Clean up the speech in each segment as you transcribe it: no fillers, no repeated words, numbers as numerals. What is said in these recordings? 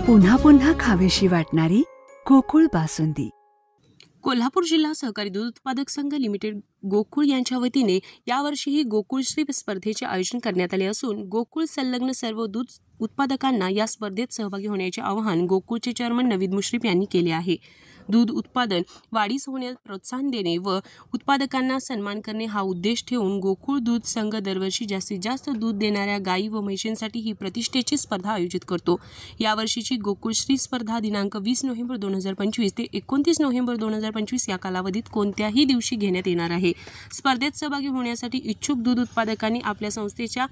पुन्हा पुन्हा खावीशी वाटणारी गोकुळ बासुंदी. कोल्हापूर जिल्हा सहकारी दूध उत्पादक संघ लिमिटेड गोकुळ यांच्या वतीने यावर्षीही गोकुळश्री स्पर्धेचे आयोजन करण्यात आले असून गोकुळ संलग्न सर्व दूध उत्पादकांना या स्पर्धेत सहभागी होण्याचे आवाहन गोकुळचे चेअरमन नवीद मुश्रीफ यांनी केले आहे. दूध उत्पादन वाढीस होण्यास प्रोत्साहन देणे व उत्पादकांना सन्मान करणे हा उद्देश ठेवून गोकुळ दूध संघ दरवर्षी जास्तीत जास्त दूध देणाऱ्या गायी व म्हैशींसाठी ही प्रतिष्ठेची स्पर्धा आयोजित करतो. यावर्षीची गोकुळश्री स्पर्धा दिनांक 20 नोव्हेंबर 2025 ते 29 नोव्हेंबर 2025 या कालावधीत कोणत्याही दिवशी घेण्यात येणार आहे. स्पर्धेत सहभागी होण्यासाठी इच्छुक दूध उत्पादकांनी आपल्या संस्थेच्या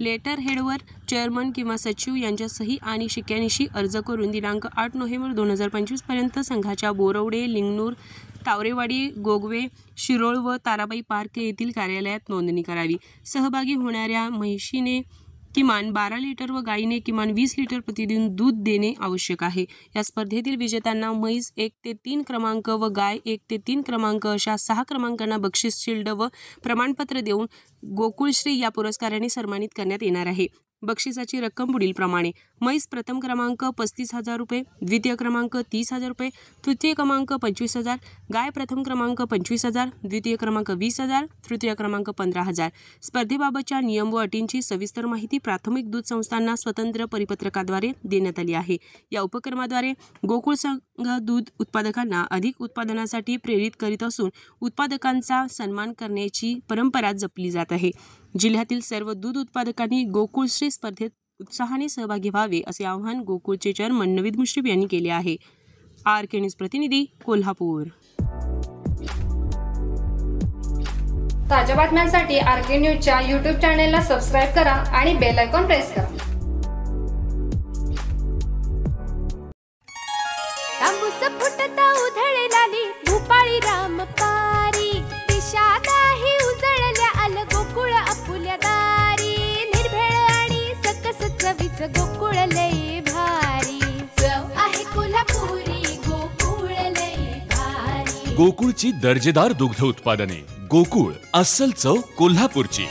लेटर हेडवर चेअरमन किंवा सचिव यांच्या सही आणि शिक्क्यानिशी अर्ज करून दिनांक 8 नोव्हेंबर 2025 पर्यंत संघाच्या बोरवडे, लिंगणूर, तावरेवाडी, गोगवे, शिरोळ व ताराबाई पार्क येथील कार्यालयात नोंदणी करावी. सहभागी होणाऱ्या म्हैशीने किमान 12 लिटर व गायीने किमान 20 लिटर प्रतिदिन दूध देणे आवश्यक आहे. या स्पर्धेतील विजेत्यांना म्हैस 1 ते 3 क्रमांक व गाय 1 ते 3 क्रमांक अशा 6 क्रमांकांना बक्षीस शिल्ड व प्रमाणपत्र देऊन गोकुळश्री या पुरस्काराने सन्मानित करण्यात येणार आहे. बक्षिसाची रक्कम पुढीलप्रमाणे: म्हैस प्रथम क्रमांक 35,000 रुपये, द्वितीय क्रमांक 30,000 रुपये, तृतीय क्रमांक 25,000, गाय प्रथम क्रमांक 25,000, द्वितीय क्रमांक 20,000, तृतीय क्रमांक 15,000. स्पर्धेबाबतच्या नियम व अटींची सविस्तर माहिती प्राथमिक दूध संस्थांना स्वतंत्र परिपत्रकाद्वारे देण्यात आली आहे. या उपक्रमाद्वारे गोकुळ संघ दूध उत्पादकांना अधिक उत्पादनासाठी प्रेरित करीत असून उत्पादकांचा सन्मान करण्याची परंपरा जपली जात आहे. जिल्ह्यातील सर्व दूध उत्पादकांनी गोकुळश्री स्पर्धेत उत्साहाने सहभागी व्हावे असे आवाहन गोकुळचे चेअरमन नवीद मुश्रीफ यांनी केले आहे. RK न्यूज प्रतिनिधी, कोल्हापूर. ताज्या बातम्यांसाठी RK न्यूजच्या YouTube चॅनेलला सबस्क्राईब करा आणि बेल आयकॉन प्रेस करा. फुटता उधळलेली भूपाळी रामपारी दिशादाही उजळल्या आल गोकुळ आपुल्या दारी. निर्भेळ आणि सकस चवीच गोकुळ लई भारी. चव आहे कोल्हापुरी गोकुळ लई भारी. गोकुळची दर्जेदार दुग्ध उत्पादने. गोकुळ, अस्सल चव कोल्हापूरची.